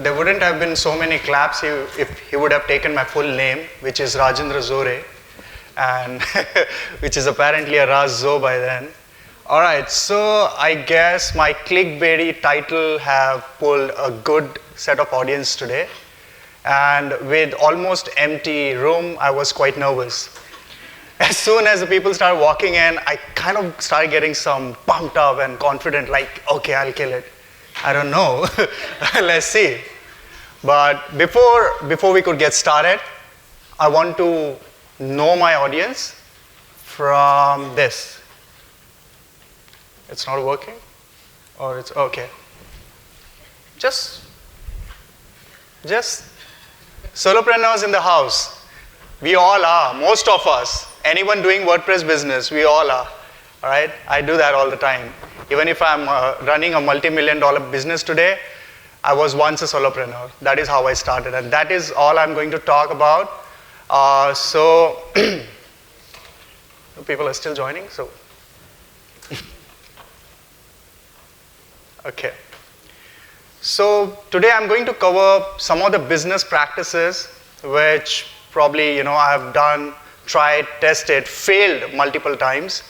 there wouldn't have been so many claps if he would have taken my full name, which is Rajendra Zore, and which is apparently a Raj Zo by then. All right, so I guess my clickbaity title have pulled a good set of audience today. And with almost empty room, I was quite nervous. As soon as the people started walking in, I kind of started getting some pumped up and confident, like, okay, I'll kill it. I don't know, let's see. But before we could get started, I want to know my audience from this. It's not working? Or it's okay? Just solopreneurs in the house. We all are, most of us. Anyone doing WordPress business, we all are. All right? I do that all the time. Even if I'm running a multi-million-dollar business today, I was once a solopreneur. That is how I started, and that is all I'm going to talk about. So, people are still joining, so. Okay. So today I'm going to cover some of the business practices which probably I have done, tried, tested, failed multiple times.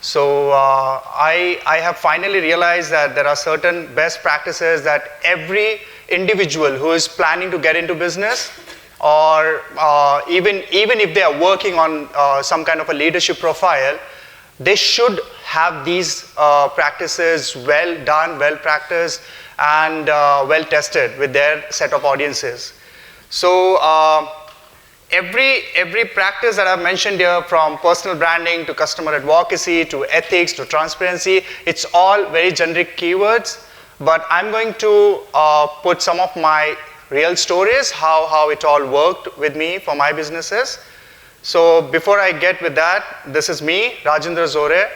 So I have finally realized that there are certain best practices that every individual who is planning to get into business, or even if they are working on some kind of a leadership profile, they should have these practices well done, well practiced, and well tested with their set of audiences. So every practice that I've mentioned here, from personal branding to customer advocacy to ethics to transparency, it's all very generic keywords, but I'm going to put some of my real stories, how it all worked with me for my businesses. So before I get with that, this is me, Rajendra Zore,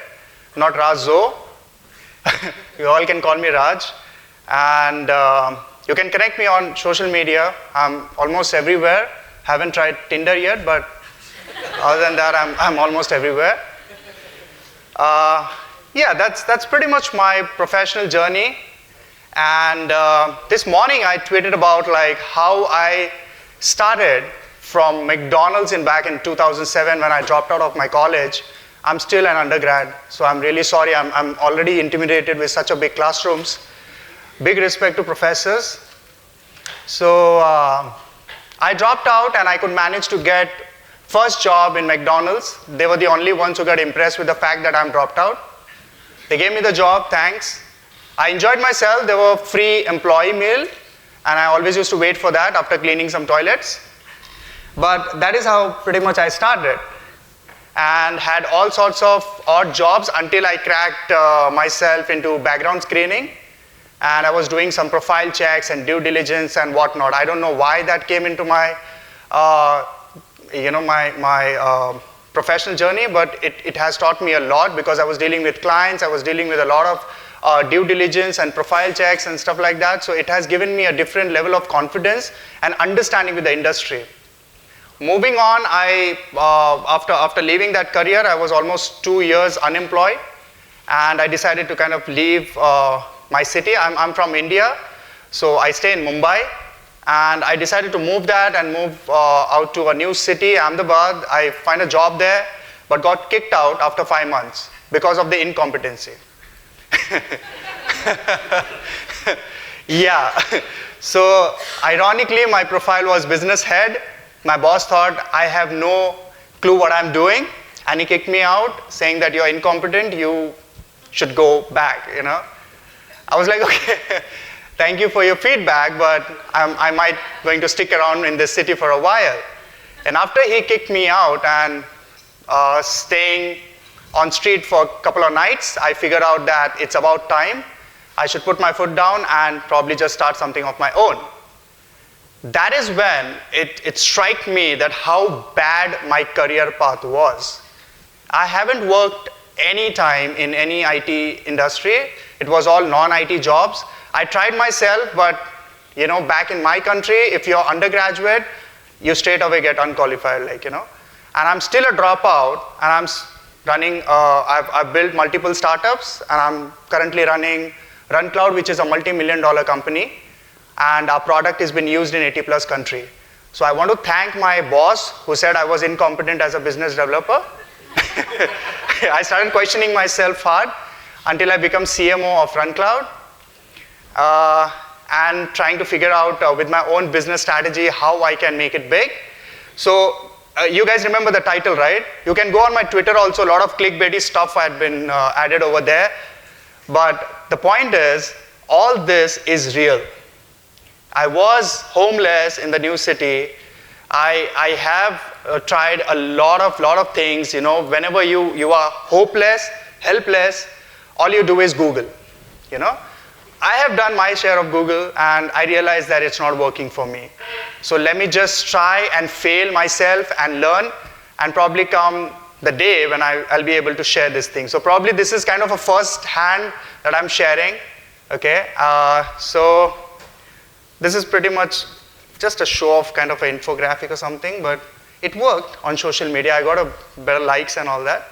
not Raj Zo. You all can call me Raj. And you can connect me on social media. I'm almost everywhere. Haven't tried Tinder yet, but other than that, I'm almost everywhere. Yeah, that's pretty much my professional journey. And this morning I tweeted about like how I started from McDonald's back in 2007 when I dropped out of my college. I'm still an undergrad, so I'm really sorry. I'm already intimidated with such a big classrooms. Big respect to professors. So I dropped out and I could manage to get first job in McDonald's. They were the only ones who got impressed with the fact that I'm dropped out. They gave me the job, thanks. I enjoyed myself. There were free employee meal, and I always used to wait for that after cleaning some toilets. But that is how pretty much I started, and had all sorts of odd jobs until I cracked myself into background screening. And I was doing some profile checks and due diligence and whatnot. I don't know why that came into my, my professional journey, but it has taught me a lot, because I was dealing with clients, I was dealing with a lot of due diligence and profile checks and stuff like that. So it has given me a different level of confidence and understanding with the industry. Moving on, after leaving that career, I was almost 2 years unemployed, and I decided to kind of leave my city. I'm from India, so I stay in Mumbai, and I decided to move that and move out to a new city, Ahmedabad. I find a job there, but got kicked out after 5 months because of the incompetency. Yeah, so ironically, my profile was business head. My boss thought I have no clue what I'm doing, and he kicked me out, saying that you're incompetent, you should go back, I was like, okay, thank you for your feedback, but I might going to stick around in this city for a while. And after he kicked me out and staying on street for a couple of nights, I figured out that it's about time. I should put my foot down and probably just start something of my own. That is when it struck me that how bad my career path was. I haven't worked any time in any IT industry. It was all non-IT jobs. I tried myself, but back in my country, if you're undergraduate, you straight away get unqualified, And I'm still a dropout, and I'm running, I've built multiple startups, and I'm currently running RunCloud, which is a multi-million-dollar company. and our product has been used in 80 plus country. So I want to thank my boss who said I was incompetent as a business developer. I started questioning myself hard until I became CMO of RunCloud, and trying to figure out with my own business strategy how I can make it big. So you guys remember the title, right? You can go on my Twitter also, a lot of clickbaity stuff had been added over there. But the point is, all this is real. I was homeless in the new city. I have tried a lot of things. You know, whenever you are hopeless, helpless, all you do is Google. You know, I have done my share of Google, and I realized that it's not working for me. So let me just try and fail myself and learn, and probably come the day when I'll be able to share this thing. So probably this is kind of a first hand that I'm sharing. Okay, so this is pretty much just a show of kind of an infographic or something, but it worked on social media. I got a better likes and all that.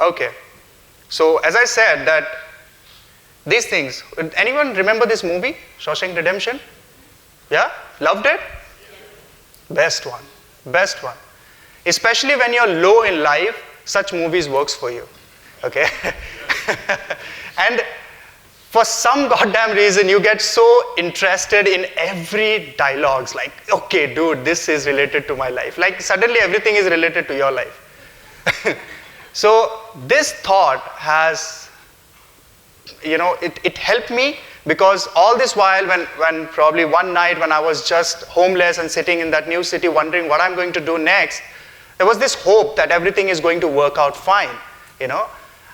Okay, so as I said that these things, anyone remember this movie, Shawshank Redemption? Yeah, loved it? Best one, best one. Especially when you're low in life, such movies works for you, okay? And for some goddamn reason, you get so interested in every dialogues, like, okay, dude, this is related to my life. Like suddenly everything is related to your life. So this thought has, you know, it helped me, because all this while when probably one night when I was just homeless and sitting in that new city wondering what I'm going to do next, there was this hope that everything is going to work out fine, you know.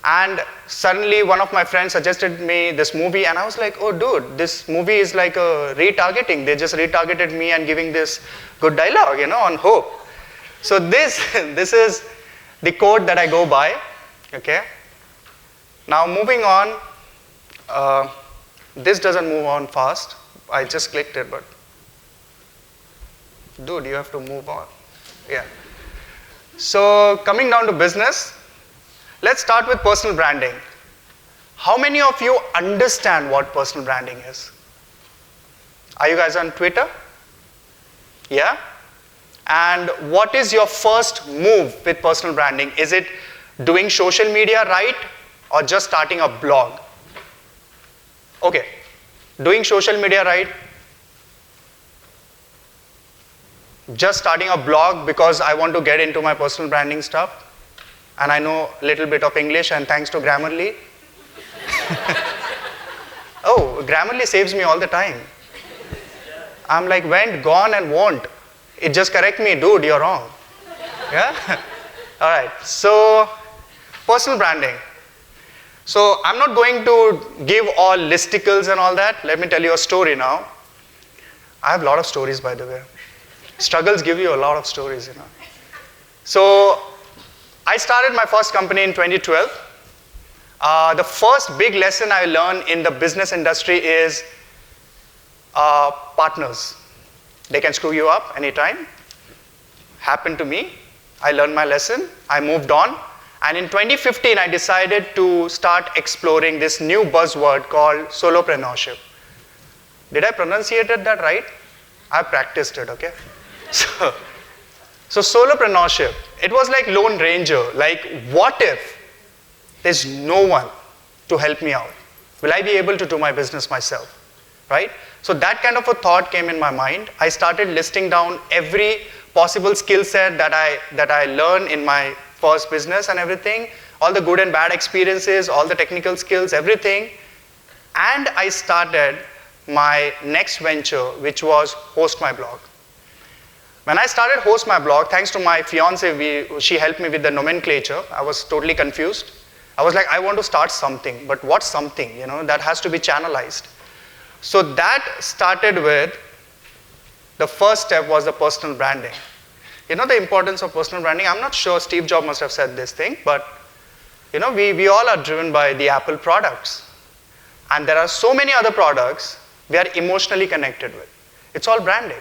And suddenly one of my friends suggested me this movie, and I was like, oh dude, this movie is like a retargeting. They just retargeted me and giving this good dialogue, you know, on hope. So this is the code that I go by, okay. Now moving on, this doesn't move on fast. I just clicked it, but dude, you have to move on. Yeah. So coming down to business, let's start with personal branding. How many of you understand what personal branding is? Are you guys on Twitter? Yeah? And what is your first move with personal branding? Is it doing social media right, or just starting a blog? Okay, doing social media right, just starting a blog because I want to get into my personal branding stuff, and I know a little bit of English, and thanks to Grammarly. Oh, Grammarly saves me all the time. I'm like, went, gone, and won't. It just correct me, dude, you're wrong. Yeah? All right, so personal branding. So I'm not going to give all listicles and all that. Let me tell you a story now. I have a lot of stories, by the way. Struggles give you a lot of stories, you know. So I started my first company in 2012. The first big lesson I learned in the business industry is partners. They can screw you up anytime. Happened to me. I learned my lesson. I moved on. And in 2015, I decided to start exploring this new buzzword called solopreneurship. Did I pronunciate that right? I practiced it, okay? So solopreneurship, it was like Lone Ranger. Like, what if there's no one to help me out? Will I be able to do my business myself, right? So that kind of a thought came in my mind. I started listing down every possible skill set that I learned in my first business and everything, all the good and bad experiences, all the technical skills, everything. And I started my next venture, which was Host My Blog. When I started Host My Blog, thanks to my fiance, she helped me with the nomenclature. I was totally confused. I was like, I want to start something, but what's something? You know, that has to be channelized. So that started with, the first step was the personal branding. You know the importance of personal branding? I'm not sure Steve Jobs must have said this thing, but you know, we all are driven by the Apple products. And there are so many other products we are emotionally connected with. It's all branding,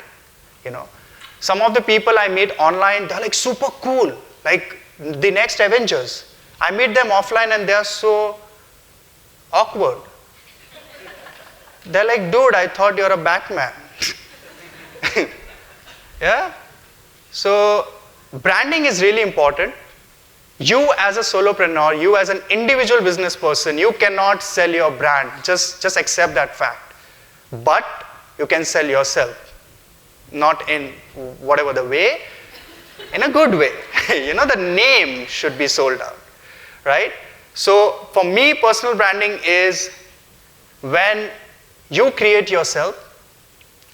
you know. Some of the people I meet online, they're like super cool, like the next Avengers. I meet them offline and they are so awkward. They're like, dude, I thought you're a Batman. Yeah? So branding is really important. You as a solopreneur, you as an individual business person, you cannot sell your brand. Just accept that fact. But you can sell yourself. Not in whatever the way, in a good way. The name should be sold out, right? So for me, personal branding is when you create yourself,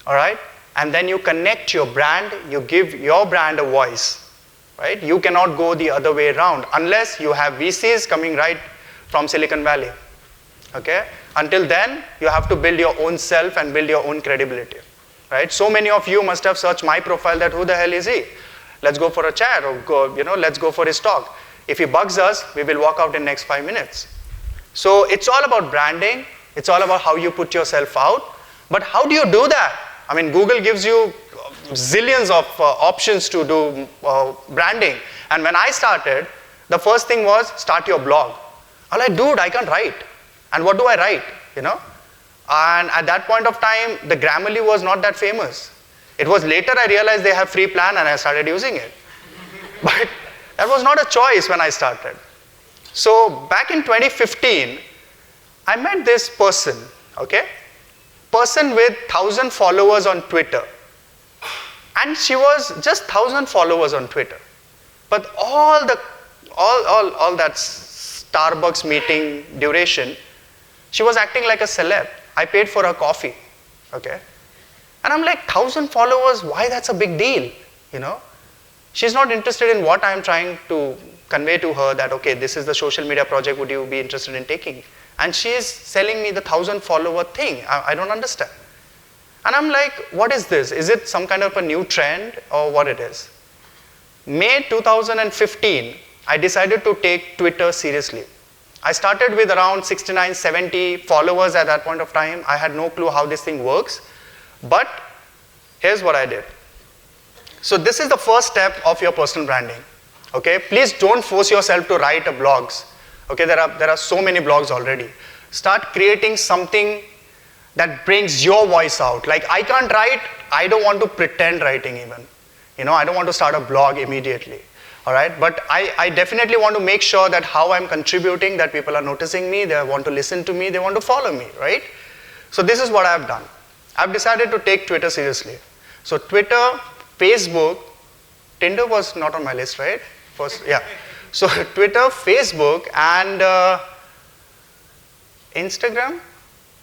all right? And then you connect your brand, you give your brand a voice, right? You cannot go the other way around unless you have VCs coming right from Silicon Valley, okay? Until then, you have to build your own self and build your own credibility, right? So many of you must have searched my profile that who the hell is he? Let's go for a chat or go, let's go for his talk. If he bugs us, we will walk out in next 5 minutes. So it's all about branding. It's all about how you put yourself out. But how do you do that? I mean, Google gives you zillions of options to do branding. And when I started, the first thing was start your blog. I'm like, dude, I can't write. And what do I write? And at that point of time, the Grammarly was not that famous. It was later I realized they have free plan and I started using it. But that was not a choice when I started. So back in 2015, I met this person, okay? Person with 1,000 followers on Twitter. And she was just 1,000 followers on Twitter. But all that Starbucks meeting duration, she was acting like a celeb. I paid for her coffee, okay? And I'm like, 1,000 followers, why that's a big deal, She's not interested in what I'm trying to convey to her that, okay, this is the social media project, would you be interested in taking? And she's selling me the 1,000 follower thing. I don't understand. And I'm like, what is this? Is it some kind of a new trend or what it is? May 2015, I decided to take Twitter seriously. I started with around 69, 70 followers at that point of time. I had no clue how this thing works. But here's what I did. So this is the first step of your personal branding. Okay? Please don't force yourself to write blogs. Okay? There are so many blogs already. Start creating something that brings your voice out. Like, I can't write, I don't want to pretend writing even. I don't want to start a blog immediately. All right? But I definitely want to make sure that how I'm contributing, that people are noticing me, they want to listen to me, they want to follow me, right? So this is what I've done. I've decided to take Twitter seriously. So Twitter, Facebook, Tinder was not on my list, right? First, yeah. So Twitter, Facebook, and Instagram,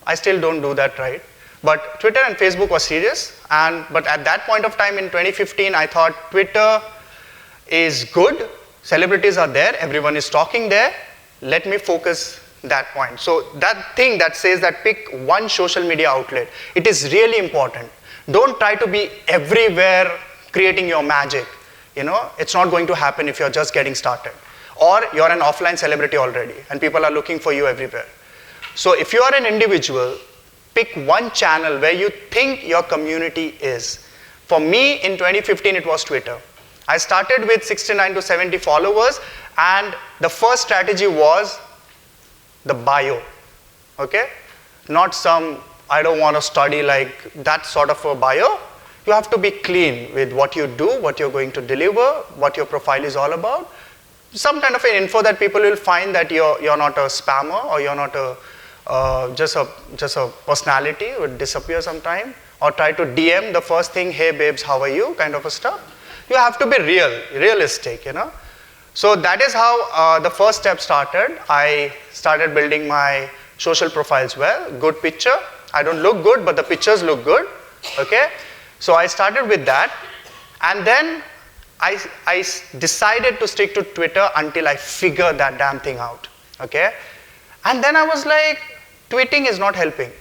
I still don't do that right. But Twitter and Facebook was serious. But at that point of time in 2015, I thought Twitter is good. Celebrities are there. Everyone is talking there. Let me focus that point. So that thing that says that pick one social media outlet, it is really important. Don't try to be everywhere creating your magic. It's not going to happen if you're just getting started. Or you're an offline celebrity already and people are looking for you everywhere. So if you are an individual, pick one channel where you think your community is. For me, in 2015, it was Twitter. I started with 69 to 70 followers, and the first strategy was the bio, okay? Not some, I don't want to study like that sort of a bio. You have to be clean with what you do, what you're going to deliver, what your profile is all about. Some kind of an info that people will find that you're not a spammer or you're not just a personality would disappear sometime, or try to DM the first thing, hey babes, how are you, kind of a stuff. You have to be realistic, So that is how the first step started. I started building my social profiles well, good picture. I don't look good, but the pictures look good, okay? So I started with that, and then I decided to stick to Twitter until I figured that damn thing out, okay? And then I was like, tweeting is not helping.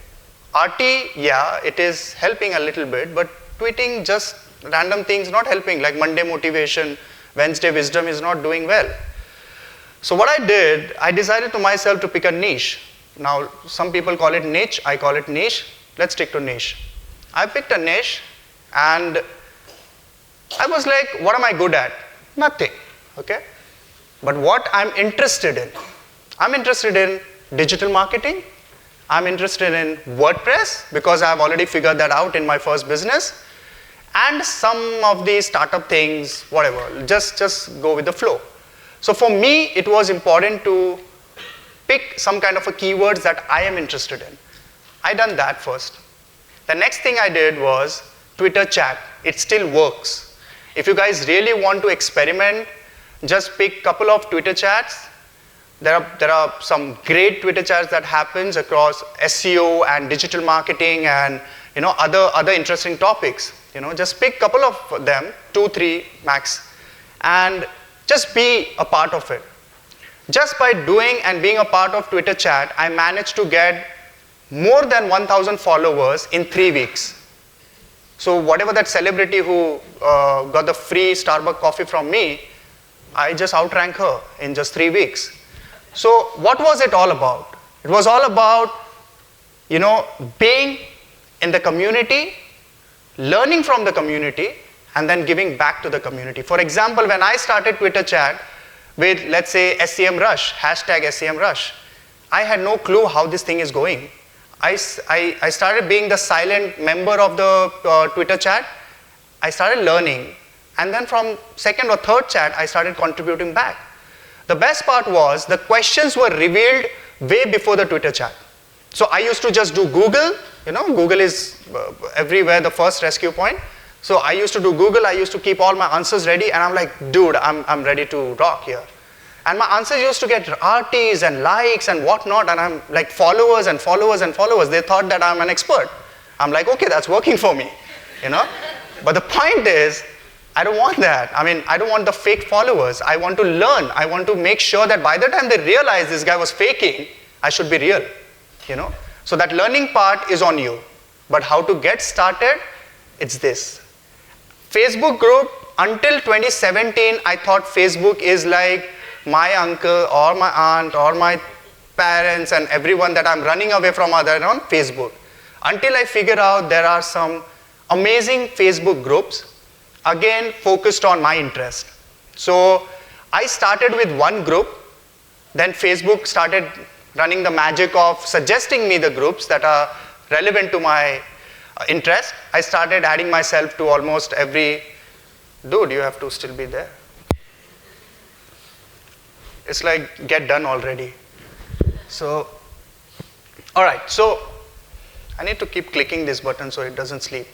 RT, yeah, it is helping a little bit, but tweeting just random things not helping, like Monday motivation, Wednesday wisdom is not doing well. So what I did, I decided to myself to pick a niche. Now, some people call it niche, I call it niche. Let's stick to niche. I picked a niche, and I was like, what am I good at? Nothing, okay? But what I'm interested in digital marketing. I'm interested in WordPress because I've already figured that out in my first business. And some of the startup things, whatever, just go with the flow. So for me, it was important to pick some kind of a keywords that I am interested in. I done that first. The next thing I did was Twitter chat. It still works. If you guys really want to experiment, just pick a couple of Twitter chats. There are some great Twitter chats that happens across SEO and digital marketing and other interesting topics. Just pick a couple of them, 2, 3 max, and just be a part of it. Just by doing and being a part of Twitter chat, I managed to get more than 1,000 followers in 3 weeks. So whatever that celebrity who got the free Starbucks coffee from me, I just outrank her in just 3 weeks. So what was it all about? It was all about, being in the community, learning from the community, and then giving back to the community. For example, when I started Twitter chat with, let's say, SEM Rush, hashtag SEM Rush, I had no clue how this thing is going. I started being the silent member of the Twitter chat. I started learning. And then from second or third chat, I started contributing back. The best part was the questions were revealed way before the Twitter chat. So I used to just do Google. Google is everywhere, the first rescue point. So I used to do Google. I used to keep all my answers ready. And I'm like, dude, I'm ready to rock here. And my answers used to get RTs and likes and whatnot. And I'm like followers and followers and followers. They thought that I'm an expert. I'm like, okay, that's working for me. But the point is, I don't want that. I don't want the fake followers. I want to learn. I want to make sure that by the time they realize this guy was faking, I should be real. So that learning part is on you. But how to get started, it's this. Facebook group, until 2017, I thought Facebook is like my uncle or my aunt or my parents and everyone that I'm running away from are there on Facebook. Until I figure out there are some amazing Facebook groups, again focused on my interest. So I started with one group, then Facebook started running the magic of suggesting me the groups that are relevant to my interest. I started adding myself to almost every, dude, you have to still be there. It's like, get done already. So, all right, so I need to keep clicking this button so it doesn't sleep.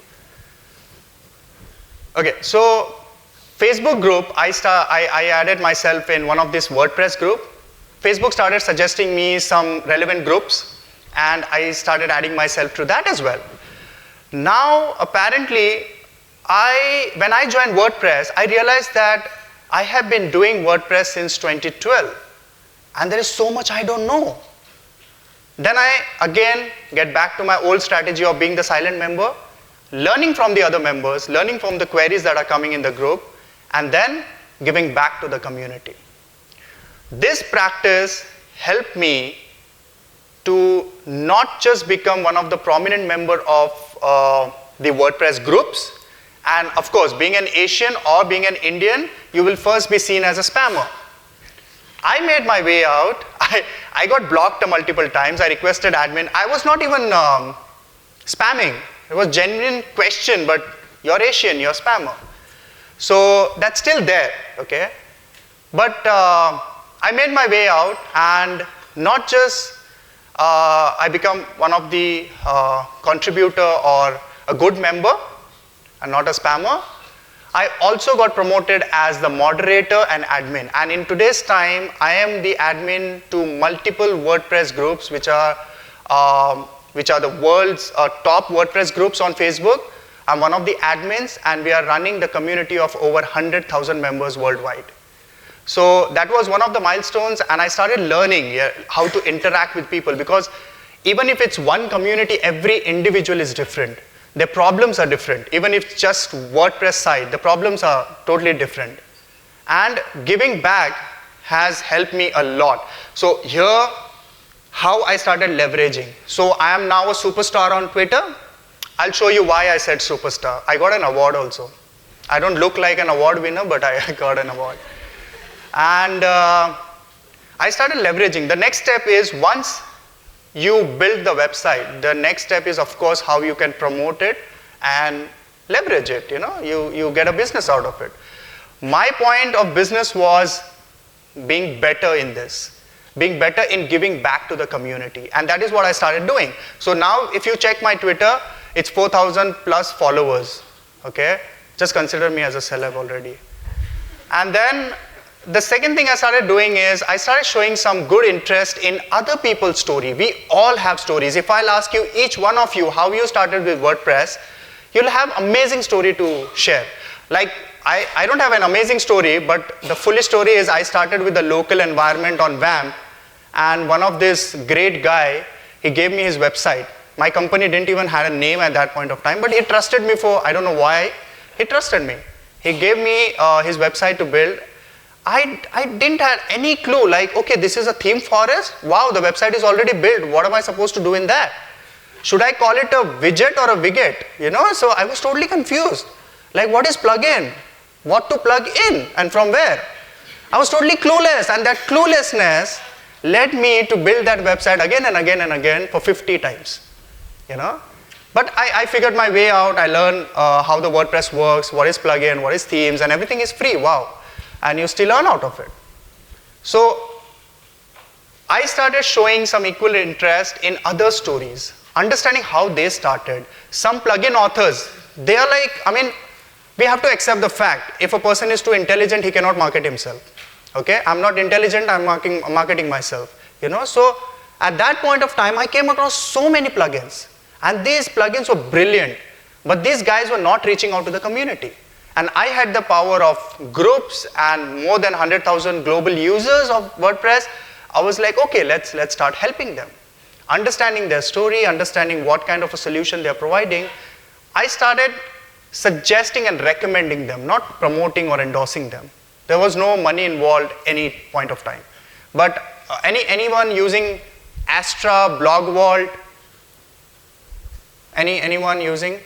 Okay, so Facebook group, I added myself in one of this WordPress group. Facebook started suggesting me some relevant groups, and I started adding myself to that as well. Now, apparently, when I joined WordPress, I realized that I have been doing WordPress since 2012, and there is so much I don't know. Then I, again, get back to my old strategy of being the silent member, learning from the other members, learning from the queries that are coming in the group, and then giving back to the community. This practice helped me to not just become one of the prominent member of the WordPress groups, and of course, being an Asian or being an Indian, you will first be seen as a spammer. I made my way out. I got blocked multiple times. I requested admin. I was not even spamming. It was genuine question, but you're Asian, you're spammer. So that's still there, okay? But I made my way out, and not just I become one of the contributor or a good member and not a spammer. I also got promoted as the moderator and admin. And in today's time, I am the admin to multiple WordPress groups, which are the world's top WordPress groups on Facebook. I'm one of the admins, and we are running the community of over 100,000 members worldwide. So that was one of the milestones, and I started learning how to interact with people, because even if it's one community, every individual is different. Their problems are different. Even if it's just WordPress site, the problems are totally different. And giving back has helped me a lot. So here, how I started leveraging. So I am now a superstar on Twitter. I'll show you why I said superstar. I got an award also. I don't look like an award winner, but I got an award. And I started leveraging. The next step is once you build the website, the next step is, of course, how you can promote it and leverage it. You get a business out of it. My point of business was being better in this, being better in giving back to the community. And that is what I started doing. So now if you check my Twitter, it's 4,000 plus followers, okay? Just consider me as a celeb already. And then the second thing I started doing is I started showing some good interest in other people's story. We all have stories. If I'll ask you, each one of you, how you started with WordPress, you'll have amazing story to share. Like, I don't have an amazing story, but the full story is I started with the local environment on WAMP, and one of this great guy, he gave me his website. My company didn't even have a name at that point of time, but he trusted me for, I don't know why, he trusted me. He gave me his website to build. I didn't have any clue, like, okay, this is a theme forest? Wow, the website is already built. What am I supposed to do in that? Should I call it a widget or a widget? So I was totally confused. Like, what is plugin? What to plug in and from where? I was totally clueless, and that cluelessness led me to build that website again and again and again for 50 times, But I figured my way out. I learned how the WordPress works, what is plugin, what is themes, and everything is free, wow. And you still earn out of it. So I started showing some equal interest in other stories, understanding how they started. Some plugin authors, they are like, we have to accept the fact, if a person is too intelligent, he cannot market himself. Okay, I'm not intelligent, I'm marketing myself. So at that point of time, I came across so many plugins, and these plugins were brilliant, but these guys were not reaching out to the community. And I had the power of groups and more than 100,000 global users of WordPress. I was like, okay, let's start helping them. Understanding their story, understanding what kind of a solution they're providing, I started suggesting and recommending them, not promoting or endorsing them. There was no money involved any point of time. But anyone using Astra, Blog Vault? Anyone using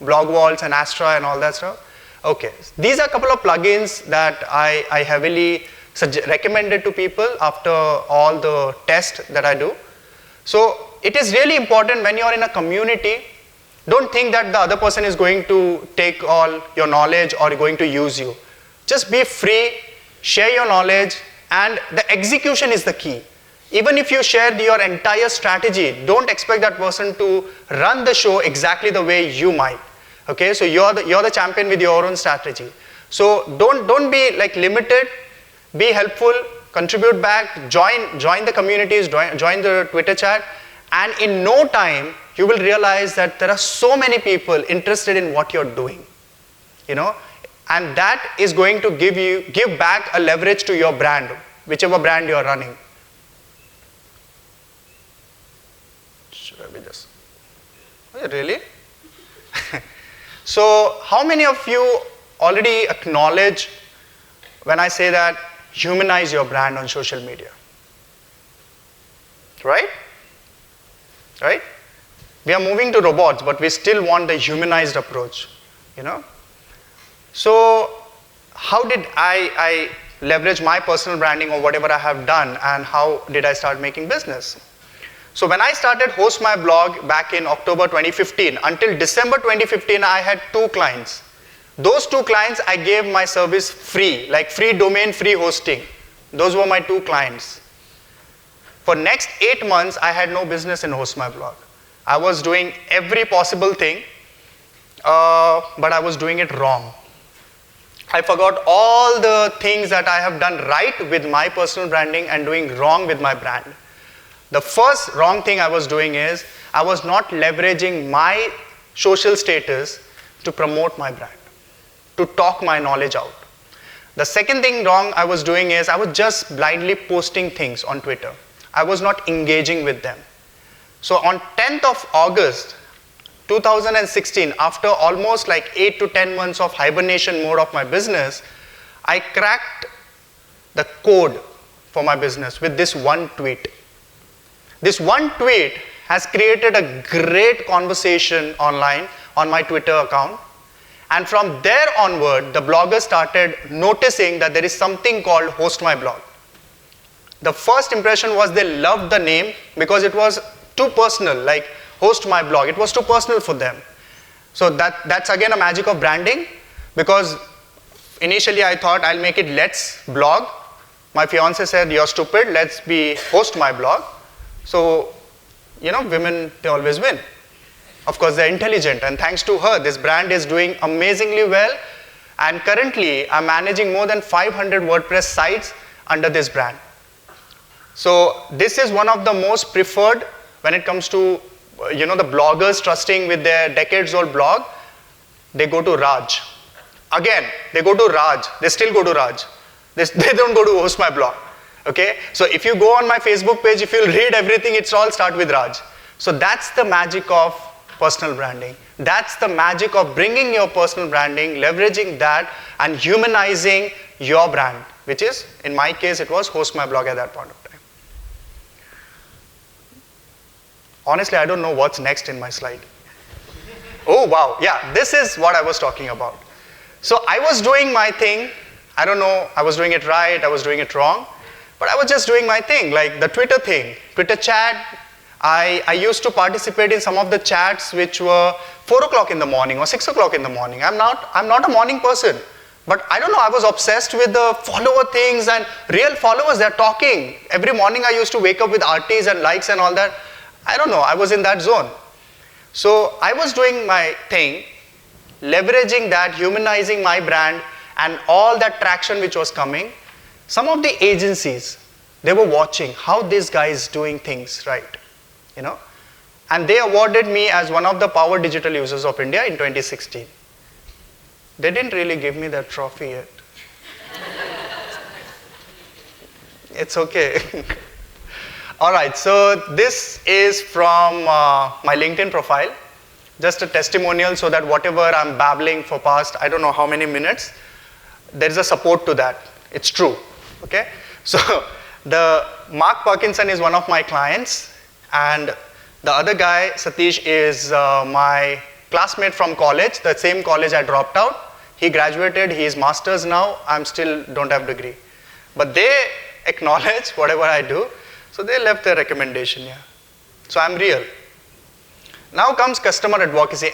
Blog Vaults and Astra and all that stuff? Okay, these are a couple of plugins that I heavily recommended to people after all the tests that I do. So it is really important when you are in a community, don't think that the other person is going to take all your knowledge or going to use you. Just be free, share your knowledge, and the execution is the key. Even if you share your entire strategy, don't expect that person to run the show exactly the way you might. Okay, so you're the champion with your own strategy. So don't be like limited, be helpful, contribute back, join the communities, join the Twitter chat, and in no time, you will realize that there are so many people interested in what you're doing, and that is going to give back a leverage to your brand, whichever brand you're running. Should I be this? Oh, really? So how many of you already acknowledge when I say that humanize your brand on social media? Right? Right? We are moving to robots, but we still want the humanized approach, So how did I leverage my personal branding or whatever I have done, and how did I start making business? So when I started host my blog back in October 2015, until December 2015, I had 2 clients. Those 2 clients, I gave my service free, like free domain, free hosting. Those were my 2 clients. For next 8 months, I had no business in host my blog. I was doing every possible thing, but I was doing it wrong. I forgot all the things that I have done right with my personal branding and doing wrong with my brand. The first wrong thing I was doing is I was not leveraging my social status to promote my brand, to talk my knowledge out. The second thing wrong I was doing is I was just blindly posting things on Twitter. I was not engaging with them. So on 10th of August 2016, after almost like 8 to 10 months of hibernation mode of my business, I cracked the code for my business with this one tweet. This one tweet has created a great conversation online on my Twitter account, And from there onward, the bloggers started noticing that there is something called Host My Blog. The first impression was they loved the name because it was too personal, like Host My Blog. It was too personal for them. So that's again a magic of branding, because initially I thought I'll make it Let's Blog. My fiance said, you're stupid, let's be Host My Blog. So, women, they always win. Of course, they're intelligent, and thanks to her, this brand is doing amazingly well. And currently, I'm managing more than 500 WordPress sites under this brand. So this is one of the most preferred when it comes to, the bloggers trusting with their decades-old blog. They go to Raj. Again, they go to Raj. They still go to Raj. They don't go to Host My Blog. Okay? So if you go on my Facebook page, if you'll read everything, it's all start with Raj. So that's the magic of personal branding. That's the magic of bringing your personal branding, leveraging that, and humanizing your brand, which is, in my case, it was Host My Blog at that point of time. Honestly, I don't know what's next in my slide. Oh, wow. Yeah, this is what I was talking about. So I was doing my thing. I don't know, I was doing it right, I was doing it wrong. But I was just doing my thing, like the Twitter thing. Twitter chat, I used to participate in some of the chats which were 4 o'clock in the morning or 6 o'clock in the morning. I'm not a morning person. But I don't know, I was obsessed with the follower things, and real followers, they're talking. Every morning I used to wake up with RTs and likes and all that. I don't know, I was in that zone. So I was doing my thing, leveraging that, humanizing my brand, and all that traction which was coming. Some of the agencies, they were watching how this guy is doing things right, and they awarded me as one of the Power Digital Users of India in 2016. They didn't really give me that trophy yet. It's okay. All right, so this is from my LinkedIn profile, just a testimonial so that whatever I'm babbling for past, I don't know how many minutes, there is a support to that. It's true, okay? So the Mark Parkinson is one of my clients, and the other guy, Satish, is my classmate from college, the same college I dropped out. He graduated, he's master's now, I'm still don't have degree. But they acknowledge whatever I do, so they left their recommendation, yeah. So I'm real. Now comes customer advocacy.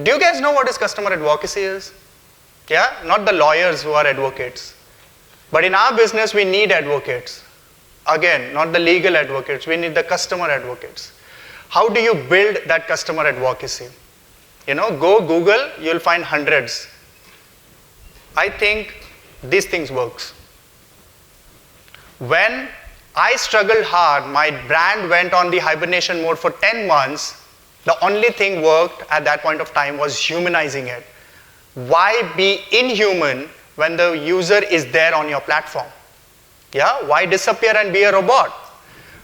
Do you guys know what is customer advocacy is? Yeah, not the lawyers who are advocates. But in our business, we need advocates. Again, not the legal advocates, we need the customer advocates. How do you build that customer advocacy? Go Google, you'll find hundreds. I think these things works. When I struggled hard, my brand went on the hibernation mode for 10 months, the only thing worked at that point of time was humanizing it. Why be inhuman when the user is there on your platform? Yeah, why disappear and be a robot?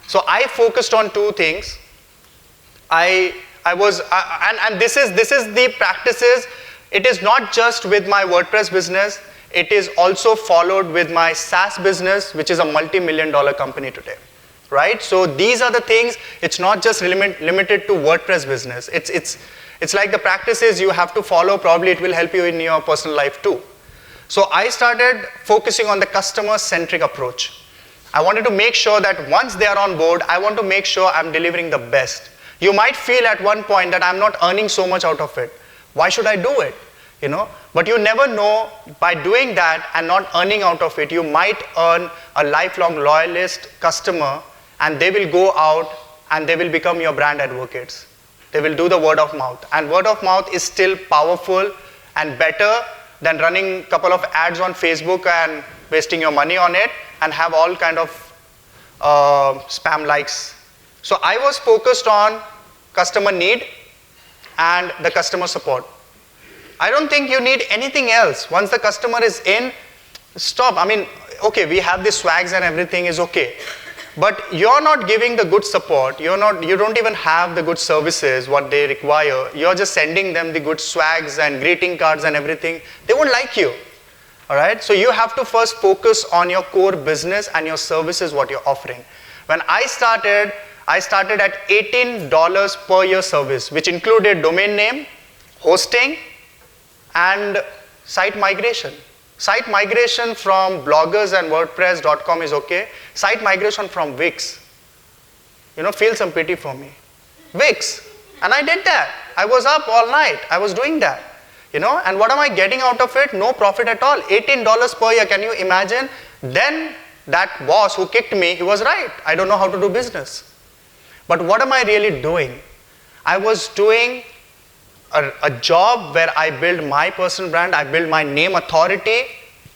So I focused on two things. And this is the practices. It is not just with my WordPress business, it is also followed with my SaaS business, which is a multi-million-dollar company today, right? So these are the things, it's not just limited to WordPress business. It's like the practices you have to follow, probably it will help you in your personal life too. So I started focusing on the customer-centric approach. I wanted to make sure that once they are on board, I want to make sure I'm delivering the best. You might feel at one point that I'm not earning so much out of it. Why should I do it? But you never know, by doing that and not earning out of it, you might earn a lifelong loyalist customer, and they will go out and they will become your brand advocates. They will do the word of mouth, and word of mouth is still powerful and better than running a couple of ads on Facebook and wasting your money on it and have all kind of spam likes. So I was focused on customer need and the customer support. I don't think you need anything else. Once the customer is in, stop. I mean, okay, we have the swags and everything is okay. But you're not giving the good support. You don't even have the good services, what they require. You're just sending them the good swags and greeting cards and everything. They won't like you. All right? So you have to first focus on your core business and your services, what you're offering. When I started at $18 per year service, which included domain name, hosting, and site migration. Site migration from bloggers and WordPress.com is okay. Site migration from Wix, feel some pity for me. Wix, and I did that. I was up all night. I was doing that, and what am I getting out of it? No profit at all. $18 per year, can you imagine? Then that boss who kicked me, he was right. I don't know how to do business. But what am I really doing? I was doing a job where I build my personal brand, I build my name authority,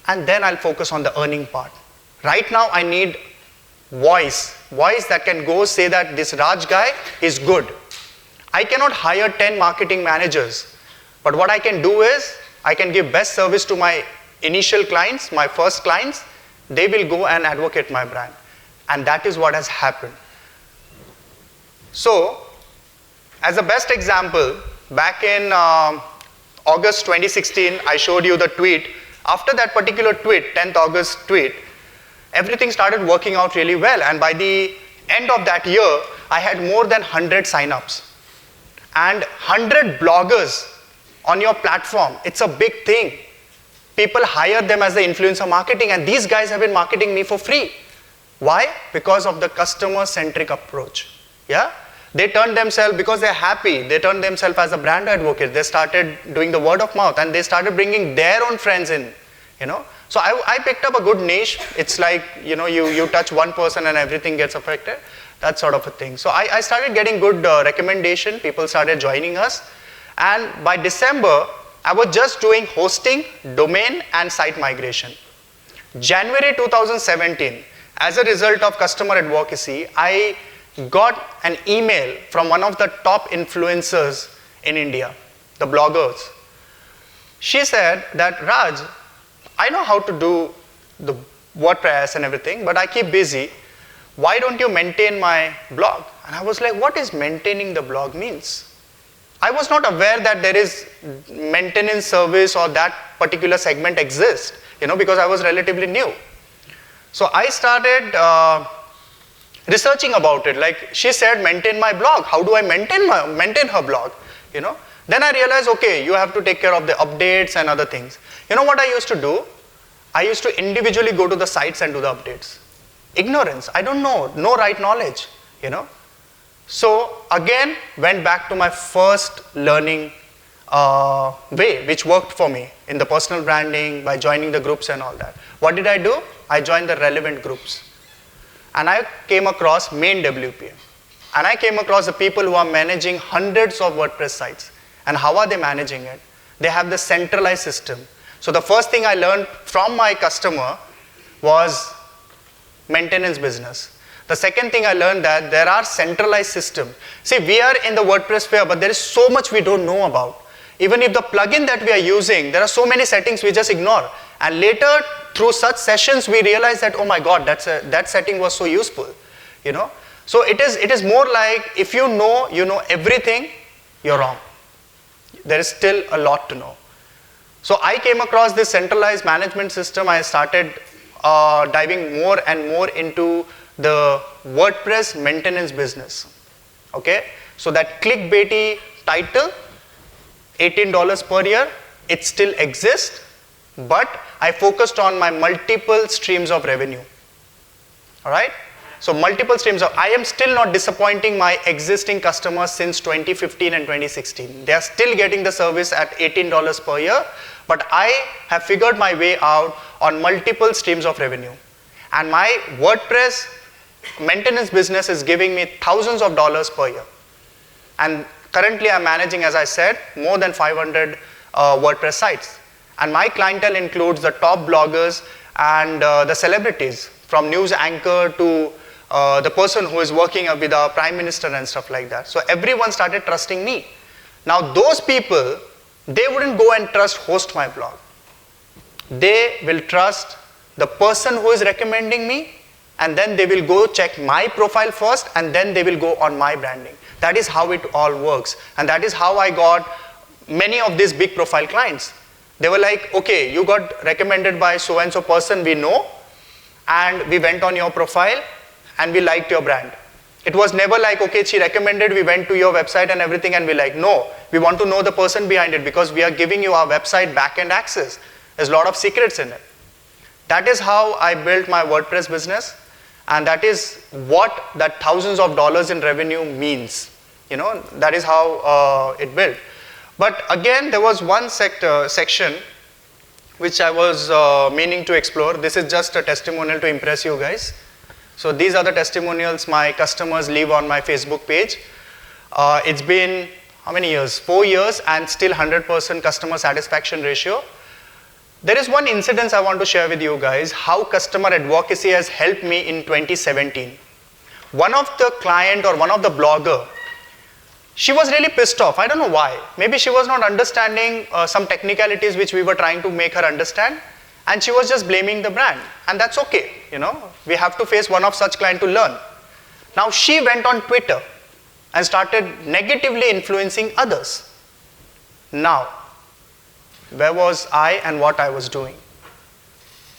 and then I'll focus on the earning part. Right now, I need voice that can go say that this Raj guy is good. I cannot hire 10 marketing managers, but what I can do is, I can give best service to my initial clients, my first clients. They will go and advocate my brand. And that is what has happened. So, as a best example, back in August 2016, I showed you the tweet. After that particular tweet, 10th August tweet, everything started working out really well. And by the end of that year, I had more than 100 signups. And 100 bloggers on your platform. It's a big thing. People hire them as the influencer marketing, and these guys have been marketing me for free. Why? Because of the customer-centric approach. Yeah? They turned themselves, because they're happy, they turned themselves as a brand advocate. They started doing the word of mouth, and they started bringing their own friends in, So I picked up a good niche. It's like, you touch one person and everything gets affected. That sort of a thing. So I started getting good recommendation. People started joining us. And by December, I was just doing hosting, domain, and site migration. January 2017, as a result of customer advocacy, I got an email from one of the top influencers in India, the bloggers. She said that, Raj, I know how to do the WordPress and everything, but I keep busy. Why don't you maintain my blog? And I was like, what is maintaining the blog means? I was not aware that there is maintenance service or that particular segment exists, because I was relatively new. So I started researching about it. Like she said, maintain my blog. How do I maintain her blog? Then I realized, okay, you have to take care of the updates and other things. You know what I used to do? I used to individually go to the sites and do the updates. Ignorance. I don't know. No right knowledge. So again, went back to my first learning way, which worked for me in the personal branding, by joining the groups and all that. What did I do? I joined the relevant groups. And I came across main WPM. And I came across the people who are managing hundreds of WordPress sites. And how are they managing it? They have the centralized system. So the first thing I learned from my customer was maintenance business. The second thing I learned that there are centralized systems. See, we are in the WordPress sphere, but there is so much we don't know about. Even if the plugin that we are using, there are so many settings we just ignore. And later, through such sessions, we realize that, oh my God, that setting was so useful. So it is more like, if you know everything, you're wrong. There is still a lot to know. So I came across this centralized management system. I started diving more and more into the WordPress maintenance business. Okay, so that clickbaity title, $18 per year, it still exists, but I focused on my multiple streams of revenue. All right, so multiple streams of, I am still not disappointing my existing customers since 2015 and 2016. They are still getting the service at $18 per year, but I have figured my way out on multiple streams of revenue. And my WordPress maintenance business is giving me thousands of dollars per year. And currently I'm managing, as I said, more than 500 WordPress sites. And my clientele includes the top bloggers and the celebrities, from news anchor to the person who is working with our prime minister and stuff like that. So everyone started trusting me. Now those people, they wouldn't go and host my blog. They will trust the person who is recommending me, and then they will go check my profile first, and then they will go on my branding. That is how it all works. And that is how I got many of these big profile clients. They were like, okay, you got recommended by so-and-so person we know, and we went on your profile, and we liked your brand. It was never like, okay, she recommended, we went to your website and everything, and we're like, no, we want to know the person behind it because we are giving you our website back-end access. There's a lot of secrets in it. That is how I built my WordPress business, and that is what that thousands of dollars in revenue means. That is how it built. But again, there was one section which I was meaning to explore. This is just a testimonial to impress you guys. So these are the testimonials my customers leave on my Facebook page. It's been, how many years? 4 years, and still 100% customer satisfaction ratio. There is one incident I want to share with you guys, how customer advocacy has helped me in 2017. One of the client or one of the blogger, she was really pissed off. I don't know why. Maybe she was not understanding some technicalities which we were trying to make her understand, and she was just blaming the brand. And that's okay, We have to face one of such client to learn. Now she went on Twitter and started negatively influencing others. Now, where was I and what I was doing?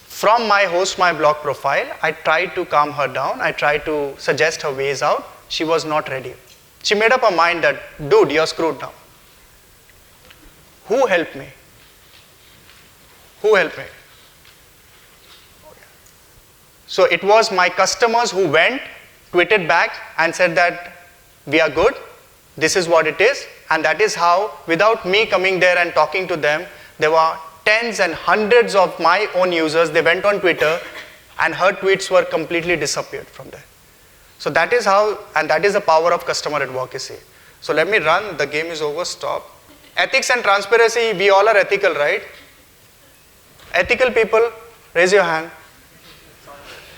From my host my blog profile, I tried to calm her down. I tried to suggest her ways out. She was not ready. She made up her mind that, dude, you're screwed now. Who helped me? Who helped me? So it was my customers who went, tweeted back and said that we are good, this is what it is, and that is how, without me coming there and talking to them, there were tens and hundreds of my own users, they went on Twitter and her tweets were completely disappeared from there. So that is how, and that is the power of customer advocacy. So let me run, the game is over, stop. Ethics and transparency, we all are ethical, right? Ethical people, raise your hand.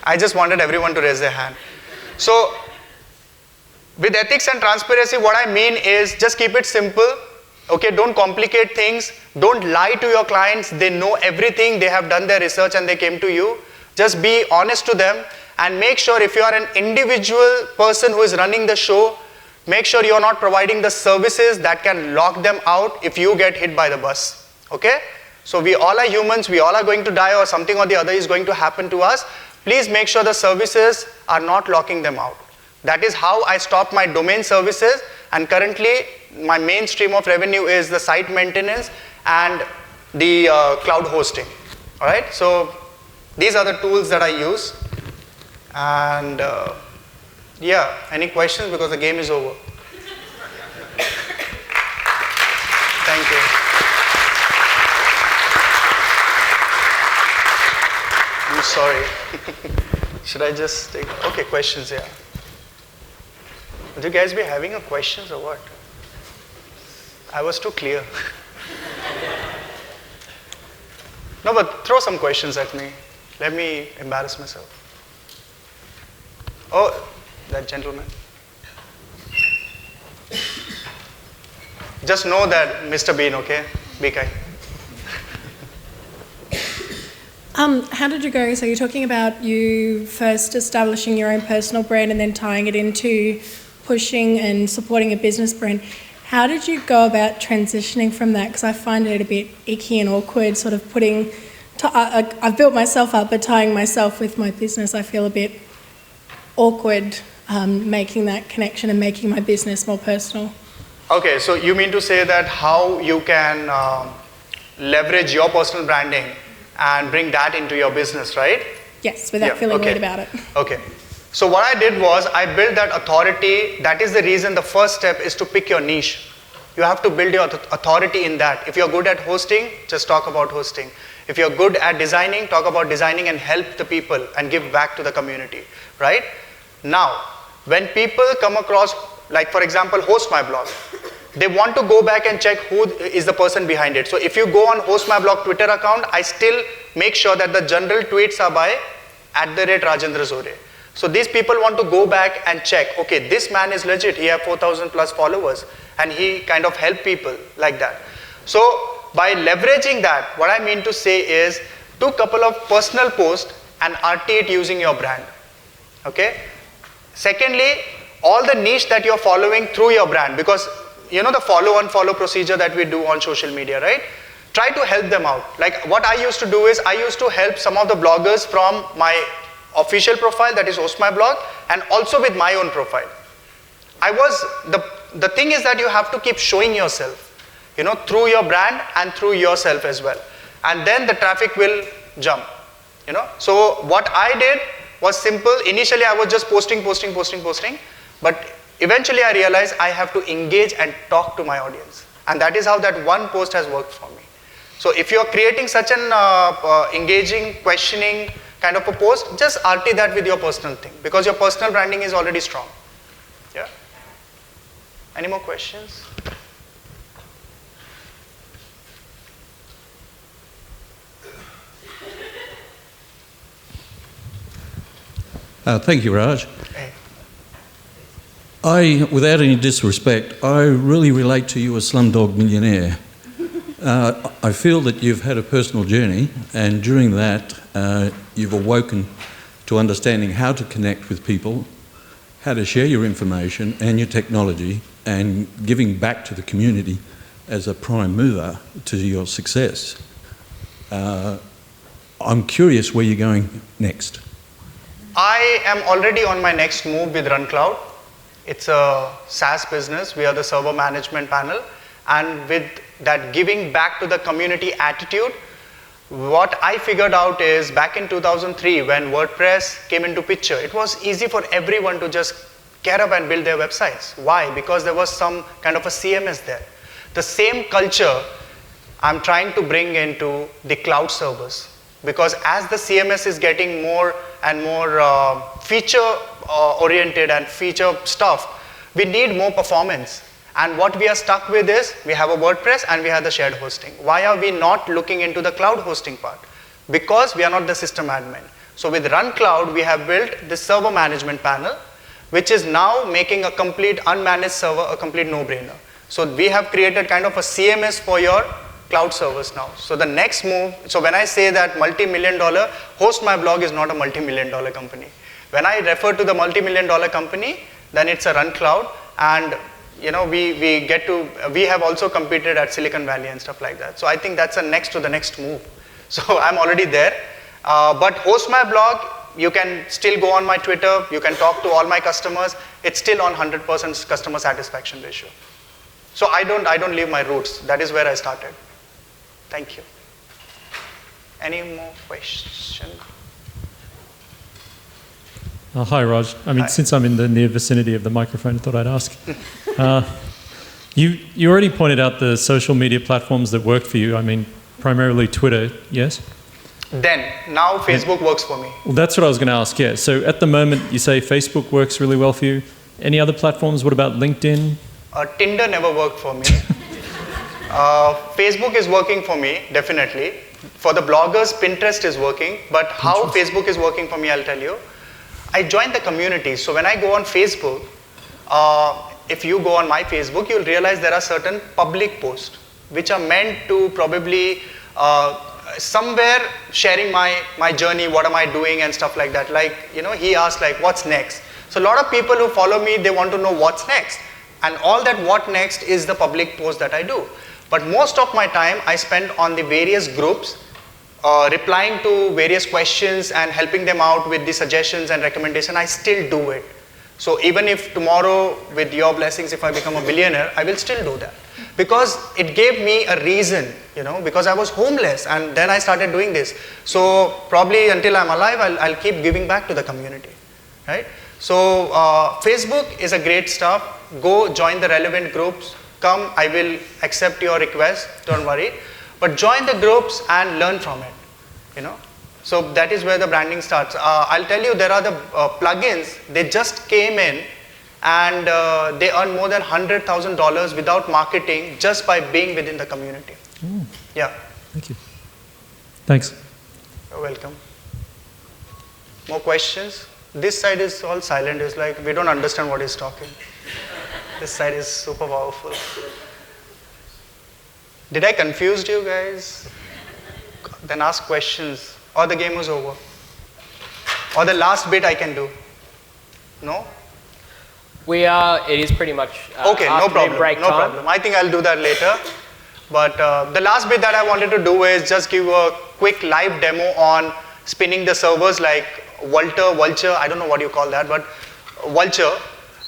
I just wanted everyone to raise their hand. So with ethics and transparency, what I mean is just keep it simple. Okay, don't complicate things. Don't lie to your clients. They know everything. They have done their research and they came to you. Just be honest to them and make sure if you are an individual person who is running the show, make sure you're not providing the services that can lock them out if you get hit by the bus. Okay? So we all are humans. We all are going to die, or something or the other is going to happen to us. Please make sure the services are not locking them out. That is how I stopped my domain services, and currently my main stream of revenue is the site maintenance and the cloud hosting. All right, so these are the tools that I use, and yeah, any questions, because the game is over. Thank you. I'm sorry. Should I just take, okay, questions, yeah. Would you guys be having a questions or what? I was too clear. No, but throw some questions at me. Let me embarrass myself. Oh, that gentleman. Just know that Mr. Bean, okay? Be kind. How did you go? So you're talking about you first establishing your own personal brand and then tying it into pushing and supporting a business brand. How did you go about transitioning from that? Because I find it a bit icky and awkward, sort of putting, I've built myself up, but tying myself with my business, I feel a bit awkward making that connection and making my business more personal. Okay, so you mean to say that how you can leverage your personal branding and bring that into your business, right? Yes, without feeling weird about it. Okay. So what I did was I built that authority. That is the reason the first step is to pick your niche. You have to build your authority in that. If you're good at hosting, just talk about hosting. If you're good at designing, talk about designing and help the people and give back to the community, right? Now, when people come across, like for example, Host My Blog, they want to go back and check who is the person behind it. So if you go on Host My Blog Twitter account, I still make sure that the general tweets are by @Rajendra Zore. So these people want to go back and check, okay, this man is legit, he has 4,000 plus followers and he kind of help people like that. So by leveraging that, what I mean to say is do a couple of personal posts and RT it using your brand, okay? Secondly, all the niche that you're following through your brand, because you know the follow-unfollow procedure that we do on social media, right? Try to help them out. Like what I used to do is I used to help some of the bloggers from my official profile, that is Host My Blog, and also with my own profile. The thing is that you have to keep showing yourself, through your brand and through yourself as well. And then the traffic will jump, So what I did was simple. Initially, I was just posting, but eventually I realized I have to engage and talk to my audience. And that is how that one post has worked for me. So if you're creating such an engaging, questioning kind of a post, just RT that with your personal thing, because your personal branding is already strong. Yeah. Any more questions? Thank you, Raj. Hey. Without any disrespect, I really relate to you as Slumdog Millionaire. I feel that you've had a personal journey, and during that, you've awoken to understanding how to connect with people, how to share your information and your technology, and giving back to the community as a prime mover to your success. I'm curious where you're going next. I am already on my next move with RunCloud. It's a SaaS business. We are the server management panel. And with that giving back to the community attitude, what I figured out is back in 2003 when WordPress came into picture, it was easy for everyone to just get up and build their websites. Why? Because there was some kind of a CMS there. The same culture I'm trying to bring into the cloud servers. Because as the CMS is getting more and more feature oriented and feature stuff, we need more performance. And what we are stuck with is, we have a WordPress and we have the shared hosting. Why are we not looking into the cloud hosting part? Because we are not the system admin. So with RunCloud, we have built this server management panel, which is now making a complete unmanaged server a complete no-brainer. So we have created kind of a CMS for your cloud servers now. So the next move, so when I say that multi-million-dollar, Host My Blog is not a multi-million-dollar company. When I refer to the multi-million-dollar company, then it's a RunCloud, and we have also competed at Silicon Valley and stuff like that. So I think that's a next to the next move. So I'm already there. But Host My Blog, you can still go on my Twitter, you can talk to all my customers. It's still on 100% customer satisfaction ratio. So I don't leave my roots. That is where I started. Thank you. Any more questions? Hi, Raj. Hi. Since I'm in the near vicinity of the microphone, I thought I'd ask. You already pointed out the social media platforms that work for you. Primarily Twitter, yes? Now Facebook works for me. Well, that's what I was going to ask, yeah. So at the moment, you say Facebook works really well for you. Any other platforms? What about LinkedIn? Tinder never worked for me. Facebook is working for me, definitely. For the bloggers, Pinterest is working. But how Facebook is working for me, I'll tell you. I joined the community. So when I go on Facebook, if you go on my Facebook, you'll realize there are certain public posts which are meant to probably somewhere sharing my journey, what am I doing and stuff like that. Like, he asked like, what's next? So a lot of people who follow me, they want to know what's next. And all that what next is the public post that I do. But most of my time I spend on the various groups, replying to various questions and helping them out with the suggestions and recommendations. I still do it. So even if tomorrow, with your blessings, if I become a billionaire, I will still do that. Because it gave me a reason, because I was homeless and then I started doing this. So probably until I'm alive, I'll keep giving back to the community, right? So Facebook is a great stuff. Go join the relevant groups. Come, I will accept your request, don't worry. But join the groups and learn from it, So that is where the branding starts. I'll tell you, there are the plugins, they just came in and they earn more than $100,000 without marketing just by being within the community. Ooh. Yeah. Thank you. Thanks. You're welcome. More questions? This side is all silent. It's like we don't understand what he's talking. This side is super powerful. Did I confuse you guys? Then ask questions. Or the game was over. Or the last bit I can do. No? It is pretty much okay, no problem. break no time. problem. I think I'll do that later. But the last bit that I wanted to do is just give a quick live demo on spinning the servers, like vulture, I don't know what you call that, but vulture,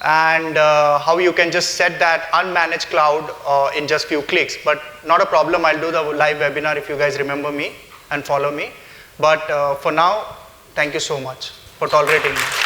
and how you can just set that unmanaged cloud in just few clicks. But not a problem, I'll do the live webinar if you guys remember me and follow me. But for now, thank you so much for tolerating me.